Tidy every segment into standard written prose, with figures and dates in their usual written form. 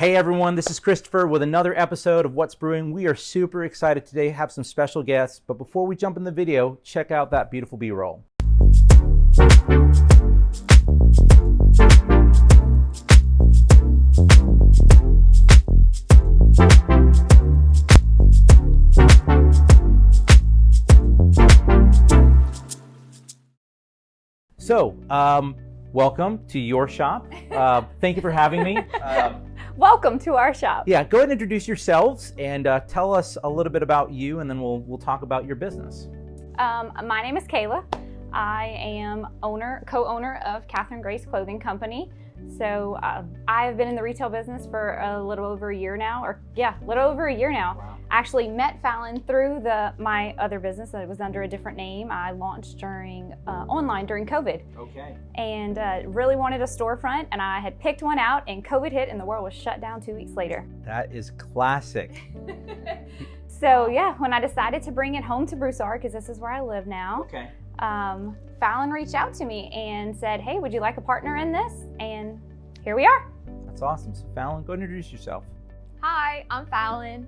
Hey everyone, this is Christopher with another episode of What's Brewing. We are super excited today to have some special guests, but before we jump in the video, check out that beautiful B-roll. So, welcome to your shop. Thank you for having me. Welcome to our shop. Yeah, go ahead and introduce yourselves and tell us a little bit about you, and then we'll talk about your business. My name is Kayla. I am co-owner of Katherine Grace Clothing Company. So I've been in the retail business for a little over a year now, Wow. Actually met Falon through my other business that was under a different name. I launched online during COVID. Okay. And really wanted a storefront, and I had picked one out, and COVID hit and the world was shut down 2 weeks later. That is classic. So yeah, when I decided to bring it home to Broussard, because this is where I live now, Okay. Falon reached out to me and said, hey, would you like a partner in this? And here we are. That's awesome. So Falon, go ahead and introduce yourself. Hi, I'm Falon.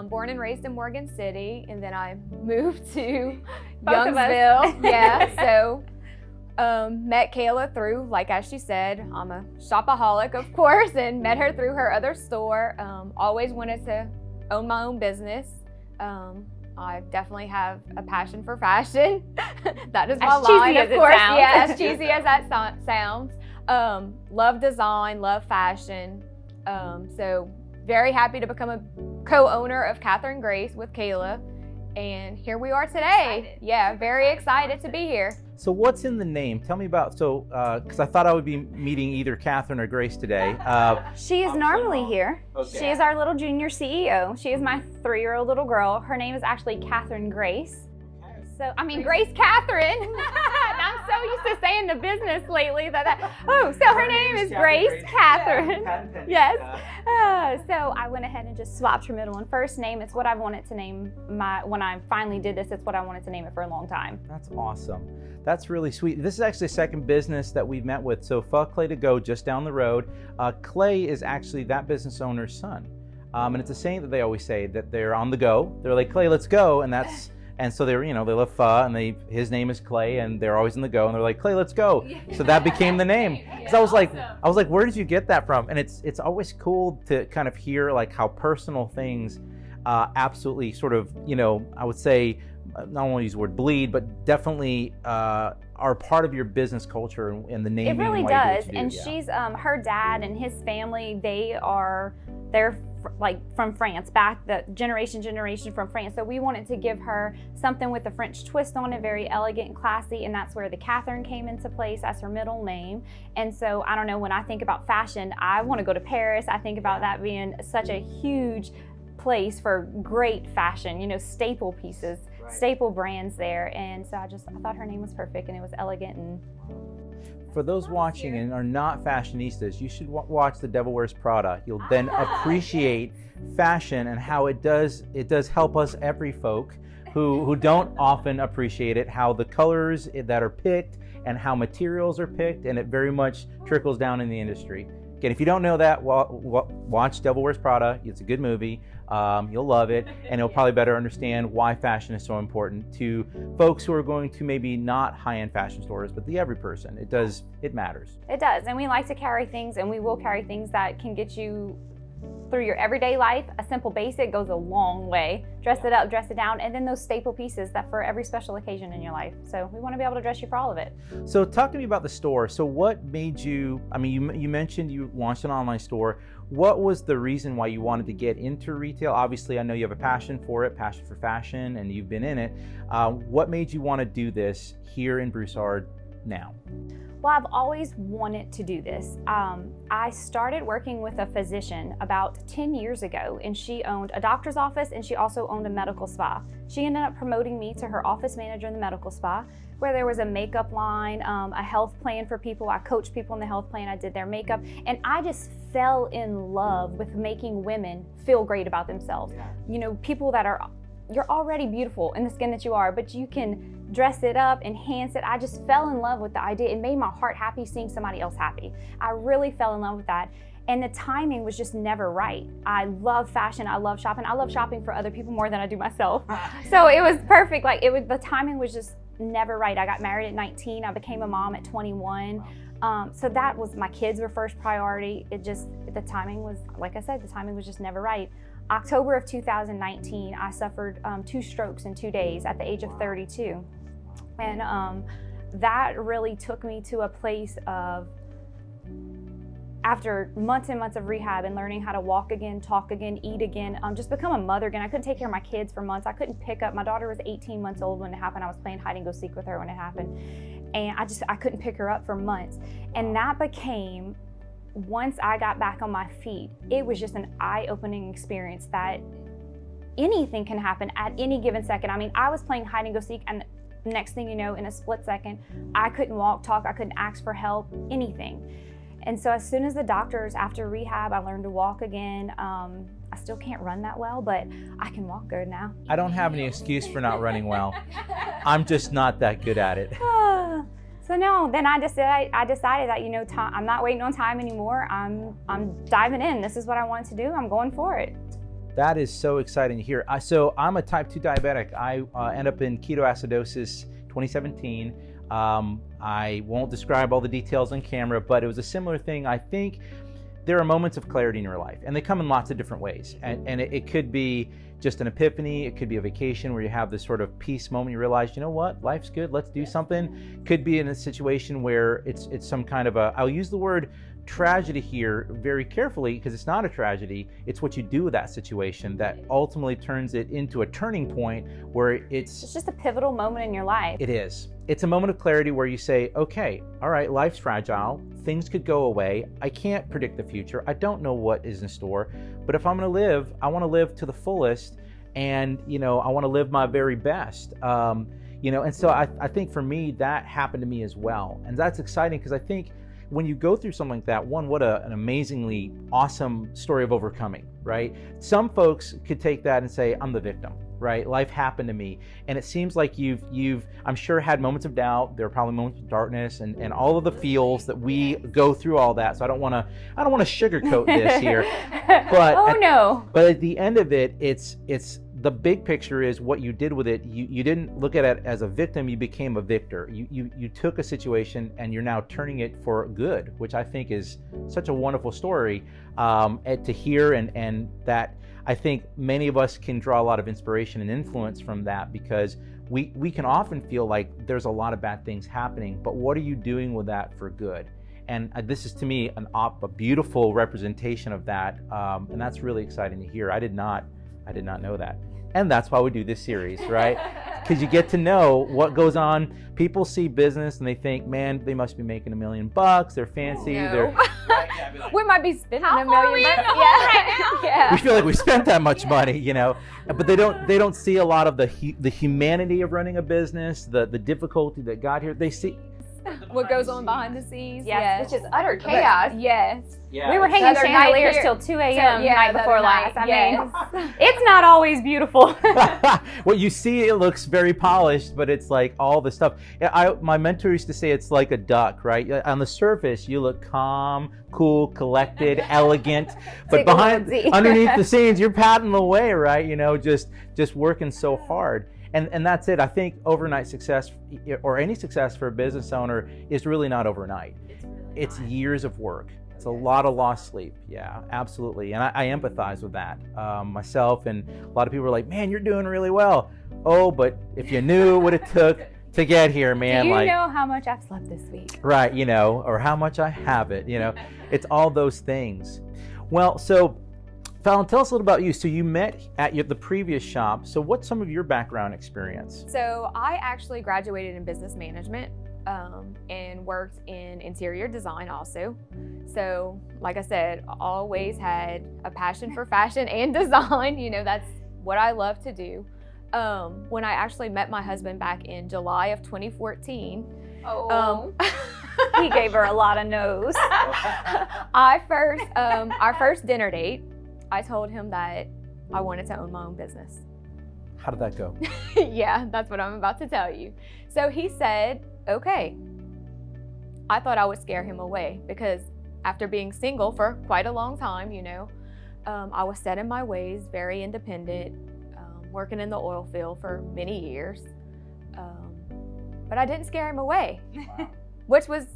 Born and raised in Morgan City, and then I moved to Both of us. Youngsville. Yeah, so met Kayla through, like as she said, I'm a shopaholic, of course, and met her through her other store. Always wanted to own my own business. I definitely have a passion for fashion. That is my As cheesy line, as of it course. sounds. Yeah, as cheesy as that sounds. Love design, love fashion. So very happy to become a co-owner of Katherine Grace with Kayla. And here we are today. Yeah, very excited to be here. So what's in the name? Tell me about, because I thought I would be meeting either Katherine or Grace today. She is normally here. Okay. She is our little junior CEO. She is my 3-year-old little girl. Her name is actually Katherine Grace. So, Grace Katherine. I'm so used to saying the business lately so her name is Grace Katherine. Yes. So I went ahead and just swapped her middle and first name. It's what I wanted to name when I finally did this, it's what I wanted to name it for a long time. That's awesome. That's really sweet. This is actually the second business that we've met with. So Clay to Go, just down the road. Clay is actually that business owner's son. And it's a saying that they always say, that they're on the go. They're like, Clay, let's go. And so they love pho, and his name is Clay, and they're always in the go, and they're like, Clay, let's go. So that became the name. Because I was like, where did you get that from? And it's always cool to kind of hear like how personal things absolutely sort of, I would say, not only use the word bleed, but definitely are part of your business culture and the name. It really does. And she's her dad and his family. They're like from France, back the generation from France. So we wanted to give her something with a French twist on it, very elegant and classy, and that's where the Katherine came into place as her middle name. And so I don't know, when I think about fashion, I want to go to Paris. I think about that being such a huge place for great fashion, staple pieces, right. Staple brands there. And so I thought her name was perfect, and it was elegant. And for those watching and are not fashionistas, you should watch The Devil Wears Prada. You'll then appreciate fashion and how it does help us every folk who don't often appreciate it, how the colors that are picked and how materials are picked, and it very much trickles down in the industry. Again, if you don't know that, watch Devil Wears Prada. It's a good movie. You'll love it, and you'll probably better understand why fashion is so important to folks who are going to maybe not high-end fashion stores, but the every person. It matters. It does, and we like to carry things, and we will carry things that can get you through your everyday life. A simple basic goes a long way. Dress it up, dress it down, and then those staple pieces that for every special occasion in your life. So we want to be able to dress you for all of it. So talk to me about the store. So what made you, you mentioned you launched an online store. What was the reason why you wanted to get into retail? Obviously, I know you have a passion for fashion, and you've been in it. What made you want to do this here in Broussard now? Well, I've always wanted to do this. I started working with a physician about 10 years ago, and she owned a doctor's office, and she also owned a medical spa. She ended up promoting me to her office manager in the medical spa, where there was a makeup line, a health plan for people. I coached people in the health plan, I did their makeup, and I just fell in love with making women feel great about themselves. Yeah. People that you're already beautiful in the skin that you are, but you can dress it up, enhance it. I just fell in love with the idea. It made my heart happy seeing somebody else happy. I really fell in love with that. And the timing was just never right. I love fashion, I love shopping. I love shopping for other people more than I do myself. So it was perfect. Like the timing was just never right. I got married at 19, I became a mom at 21. So that was, my kids were first priority. The timing was, like I said, the timing was just never right. October of 2019, I suffered 2 strokes in 2 days at the age of 32. And that really took me to a place of, after months and months of rehab and learning how to walk again, talk again, eat again, just become a mother again. I couldn't take care of my kids for months. I couldn't pick up, my daughter was 18 months old when it happened. I was playing hide and go seek with her when it happened. And I couldn't pick her up for months. And that became, once I got back on my feet, it was just an eye-opening experience that anything can happen at any given second. I mean, I was playing hide and go seek, and next thing you know, in a split second, I couldn't walk, talk, I couldn't ask for help, anything. And so as soon as the doctors, after rehab, I learned to walk again. I still can't run that well, but I can walk good now. I don't have any excuse for not running well. I'm just not that good at it. So no, then I decided that, you know, I'm not waiting on time anymore. I'm diving in. This is what I wanted to do. I'm going for it. That is so exciting to hear. So I'm a type 2 diabetic. I ended up in ketoacidosis 2017. I won't describe all the details on camera, but it was a similar thing. I think there are moments of clarity in your life, and they come in lots of different ways. And it could be just an epiphany. It could be a vacation where you have this sort of peace moment. You realize, you know what, life's good. Let's do something. Could be in a situation where it's some kind of a, I'll use the word tragedy here very carefully, because it's not a tragedy. It's what you do with that situation that ultimately turns it into a turning point where it's just a pivotal moment in your life. It is. It's a moment of clarity where you say, okay, all right, life's fragile. Things could go away. I can't predict the future. I don't know what is in store. But if I'm going to live, I want to live to the fullest. And, you know, I want to live my very best. You know, and so I think for me, that happened to me as well. And that's exciting because I think when you go through something like that, one, what an amazingly awesome story of overcoming, right? Some folks could take that and say, I'm the victim, right? Life happened to me. And it seems like you've I'm sure had moments of doubt. There are probably moments of darkness and all of the feels that we go through all that. So I don't want to sugarcoat this here. But but at the end of it, it's the big picture is what you did with it. You didn't look at it as a victim, you became a victor. You took a situation and you're now turning it for good, which I think is such a wonderful story to hear, and that I think many of us can draw a lot of inspiration and influence from that, because we can often feel like there's a lot of bad things happening, but what are you doing with that for good? And this is, to me, a beautiful representation of that, and that's really exciting to hear. I did not know that. And that's why we do this series, right? Because you get to know what goes on. People see business and they think, man, they must be making $1 million. They're fancy. No. They're we might be spending $1 million. Right now? Yeah. We feel like we spent that much money, you know. But they don't see a lot of the humanity of running a business, the difficulty that got here. They see what goes on behind the scenes. Yes, which is utter chaos. Yes. Yeah, we were hanging chandeliers till 2 a.m. the night before last. I mean, it's not always beautiful. Well, you see, it looks very polished, but it's like all the stuff. My mentor used to say it's like a duck, right? On the surface, you look calm, cool, collected, elegant, but underneath the scenes, you're paddling away, right? You know, just working so hard. And that's it. I think overnight success, or any success for a business owner, is really not overnight. It's years of work. It's a lot of lost sleep. Yeah, absolutely. And I empathize with that myself. And a lot of people are like, man, you're doing really well. Oh, but if you knew what it took to get here, man. Do you know how much I've slept this week? Right, you know, or how much I have it, you know. It's all those things. Well, so Falon, tell us a little about you. So you met at the previous shop. So what's some of your background experience? So I actually graduated in business management and worked in interior design also. So like I said, always had a passion for fashion and design. You know, that's what I love to do. When I actually met my husband back in July of 2014, he gave her a lot of no's. Our first dinner date, I told him that I wanted to own my own business. How did that go? Yeah, that's what I'm about to tell you. So he said, okay. I thought I would scare him away because after being single for quite a long time, you know, I was set in my ways, very independent, working in the oil field for many years. But I didn't scare him away, which was...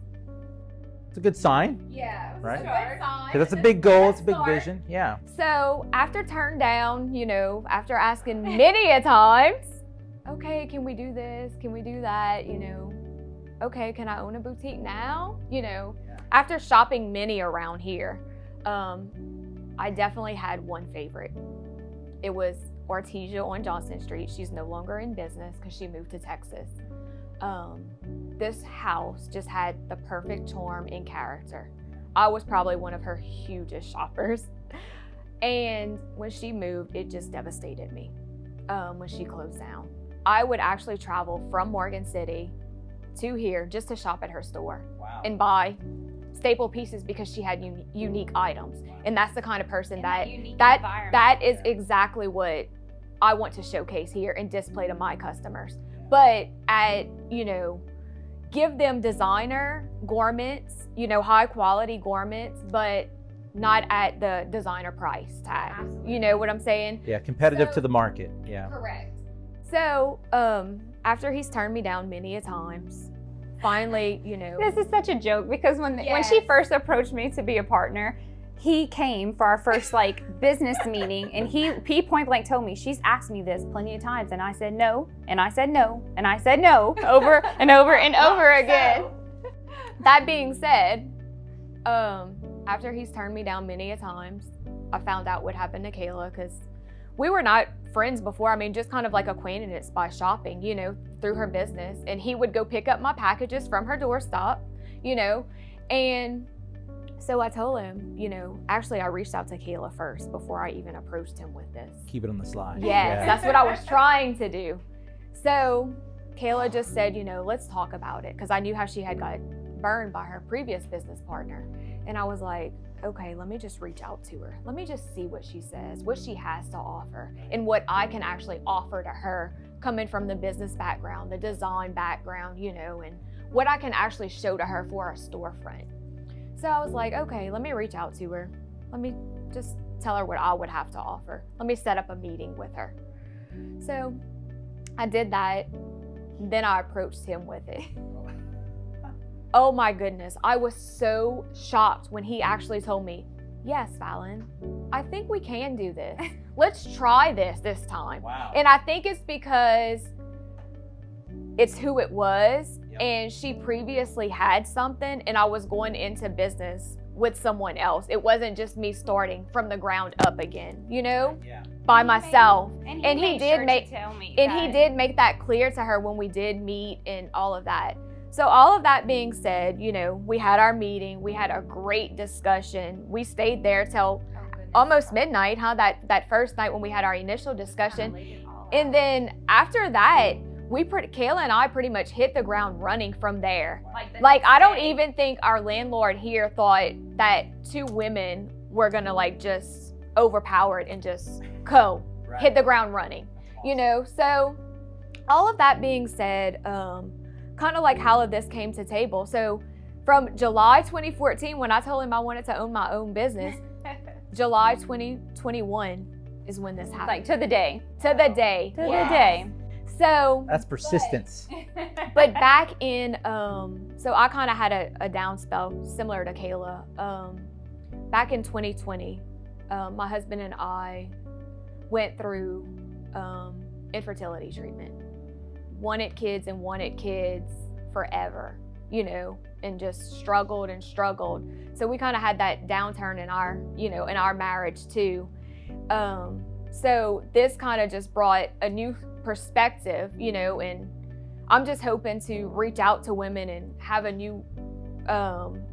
It's a good sign. Yeah, it was right? a good sign. Because that's a big goal, it's a big vision, yeah. So after turned down, you know, after asking many a times, okay, can we do this? Can we do that? You know, okay, can I own a boutique now? You know, after shopping many around here, I definitely had one favorite. It was Artesia on Johnson Street. She's no longer in business because she moved to Texas. This house just had the perfect charm and character. I was probably one of her hugest shoppers. And when she moved, it just devastated me when she closed down. I would actually travel from Morgan City to here just to shop at her store and buy staple pieces because she had unique items. And that's the kind of person that is exactly what I want to showcase here and display to my customers. But you know, give them designer garments, you know, high quality garments, but not at the designer price tag. Absolutely. You know what I'm saying? Yeah, competitive to the market. Yeah. Correct. So after he's turned me down many a times, finally, you know. This is such a joke because when she first approached me to be a partner, he came for our first like business meeting, and he point blank told me, she's asked me this plenty of times, and I said no, and I said no, and I said no, over and over and over again. That being said, after he's turned me down many a times, I found out what happened to Kayla, because we were not friends before. I mean, just kind of like acquaintances by shopping, you know, through her business. And he would go pick up my packages from her doorstep, you know, and so I told him, you know, actually I reached out to Kayla first before I even approached him with this. Keep it on the slide. Yes, that's what I was trying to do. So Kayla just said, you know, let's talk about it, because I knew how she had got burned by her previous business partner. And I was like, okay, let me just reach out to her. Let me just see what she says, what she has to offer, and what I can actually offer to her coming from the business background, the design background, you know, and what I can actually show to her for a storefront. So I was like, okay, let me reach out to her. Let me just tell her what I would have to offer. Let me set up a meeting with her. So I did that. Then I approached him with it. Oh my goodness. I was so shocked when he actually told me, yes, Falon, I think we can do this. Let's try this time. Wow. And I think it's because it's who it was. Yep. And she previously had something, and I was going into business with someone else. It wasn't just me starting from the ground up again, you know, by myself. And he did make that clear to her when we did meet and all of that. So all of that being said, you know, we had our meeting. We had a great discussion. We stayed there till almost midnight, that first night when we had our initial discussion. And then after that, Kayla and I pretty much hit the ground running from there. Like I don't even think our landlord here thought that two women were gonna like just overpower it and just hit the ground running, you know? So all of that being said, kind of like how this came to table. So from July 2014, when I told him I wanted to own my own business, July 2021 is when this happened. Like to the day. To the day. So that's persistence. But back in, so I kind of had a down spell similar to Kayla. Back in 2020, my husband and I went through infertility treatment. Wanted kids forever, you know, and just struggled. So we kind of had that downturn in our marriage too. So this kind of just brought a new perspective, you know, and I'm just hoping to reach out to women and have a new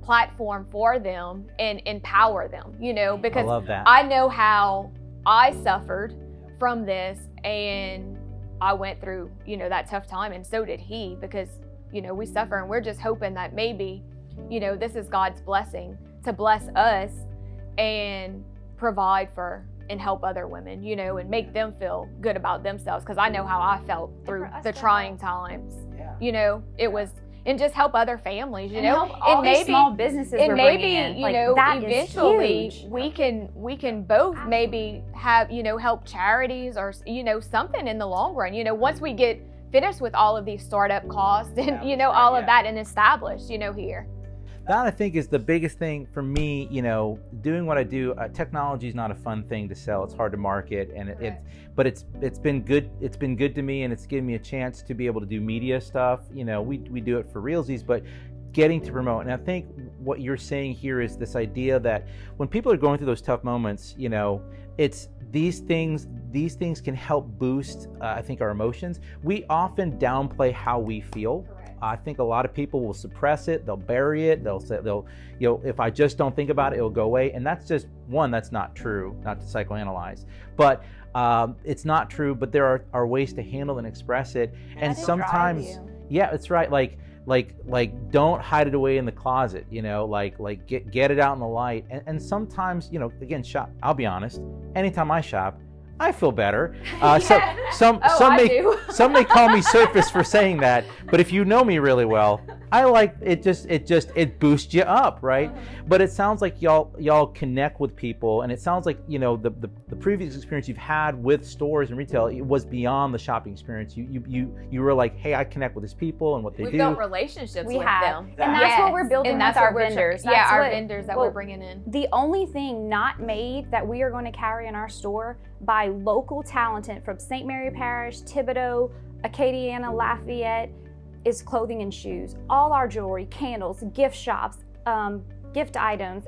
platform for them and empower them, you know, because I love that. I know how I suffered from this, and I went through, you know, that tough time, and so did he, because, you know, we suffer, and we're just hoping that maybe, you know, this is God's blessing to bless us and provide for and help other women, you know, and make them feel good about themselves, because I know how I felt through the trying times. Yeah. You know, it and just help other families, you And know, help all these small businesses and we're maybe bringing in. you Like, know, that is eventually huge. we can both maybe have, you know, help charities or, you know, something in the long run, you know, once we get finished with all of these startup costs and, you know, all of that and established, you know, here. That I think is the biggest thing for me, you know, doing what I do. Technology is not a fun thing to sell. It's hard to market, and but it's been good. It's been good to me, and it's given me a chance to be able to do media stuff. You know, we do it for realsies, but getting to promote. And I think what you're saying here is this idea that when people are going through those tough moments, you know, it's these things can help boost, I think, our emotions. We often downplay how we feel. I think a lot of people will suppress it, they'll bury it, they'll say, you know, if I just don't think about it, it'll go away. And that's just one, that's not true, not to psychoanalyze. But it's not true, but there are ways to handle and express it. And sometimes, yeah, it's right. Like don't hide it away in the closet, you know, like get it out in the light. And sometimes, you know, again, shop, I'll be honest, anytime I shop, I feel better. Some may call me surface for saying that, but if you know me really well, I like it. It boosts you up, right? But it sounds like y'all connect with people, and it sounds like, you know, the previous experience you've had with stores and retail, it was beyond the shopping experience. You were like, hey, I connect with these people and what they do. We've built relationships with them, and that's what we're building with our vendors. Our vendors that we're bringing in. The only thing not made that we are going to carry in our store by local talented from St. Mary Parish, Thibodaux, Acadiana, Lafayette, is clothing and shoes. All our jewelry, candles, gift shops, gift items,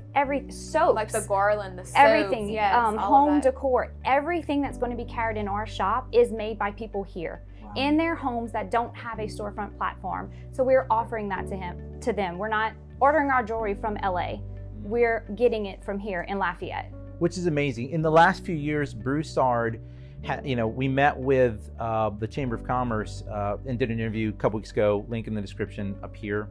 soaps. Like the garland, the soaps. Everything, yes, home decor, everything that's going to be carried in our shop is made by people here in their homes that don't have a storefront platform. So we're offering that to them. We're not ordering our jewelry from LA. We're getting it from here in Lafayette. Which is amazing. In the last few years, Broussard, you know, we met with the Chamber of Commerce and did an interview a couple weeks ago, link in the description up here.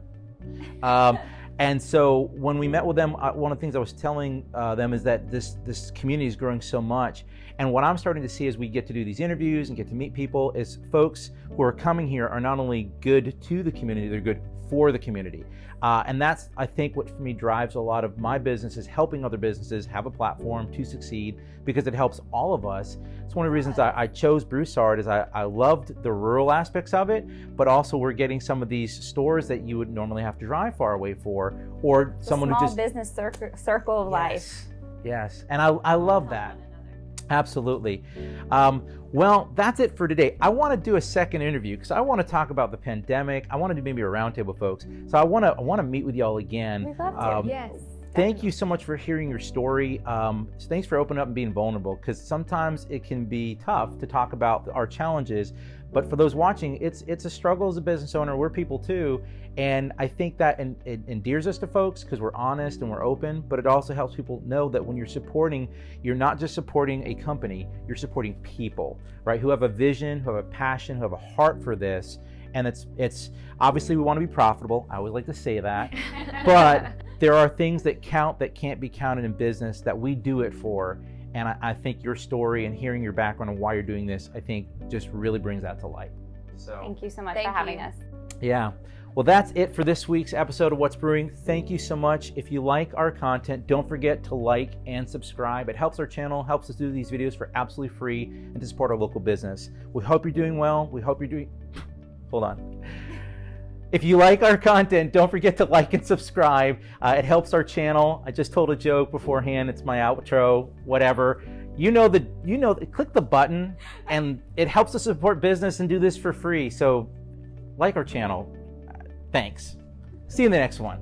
And so when we met with them, one of the things I was telling them is that this community is growing so much. And what I'm starting to see as we get to do these interviews and get to meet people is folks who are coming here are not only good to the community, they're good for the community. And that's, I think, what for me drives a lot of my business is helping other businesses have a platform to succeed, because it helps all of us. It's one of the reasons I chose Broussard is I loved the rural aspects of it, but also we're getting some of these stores that you would normally have to drive far away for, or someone who just... small business circle of life. Yes, and I love that. Absolutely. Well, that's it for today. I want to do a second interview because I want to talk about the pandemic. I want to do maybe a roundtable, folks. So I want to meet with y'all again. We'd love to. Yes. Thank you so much for hearing your story. Thanks for opening up and being vulnerable, because sometimes it can be tough to talk about our challenges. But for those watching, it's a struggle as a business owner. We're people too. And I think that it endears us to folks because we're honest and we're open, but it also helps people know that when you're supporting, you're not just supporting a company, you're supporting people, right? Who have a vision, who have a passion, who have a heart for this. And it's obviously we want to be profitable. I always like to say that, but there are things that count that can't be counted in business that we do it for. And I think your story and hearing your background and why you're doing this, I think just really brings that to light. So thank you so much for having us. Yeah. Well, that's it for this week's episode of What's Brewing. Thank you so much. If you like our content, don't forget to like and subscribe. It helps our channel, helps us do these videos for absolutely free and to support our local business. We hope you're doing well. We hope you're doing... Hold on. If you like our content, don't forget to like and subscribe. It helps our channel. I just told a joke beforehand. It's my outro, whatever. Click the button, and it helps us support business and do this for free. So like our channel. Thanks. See you in the next one.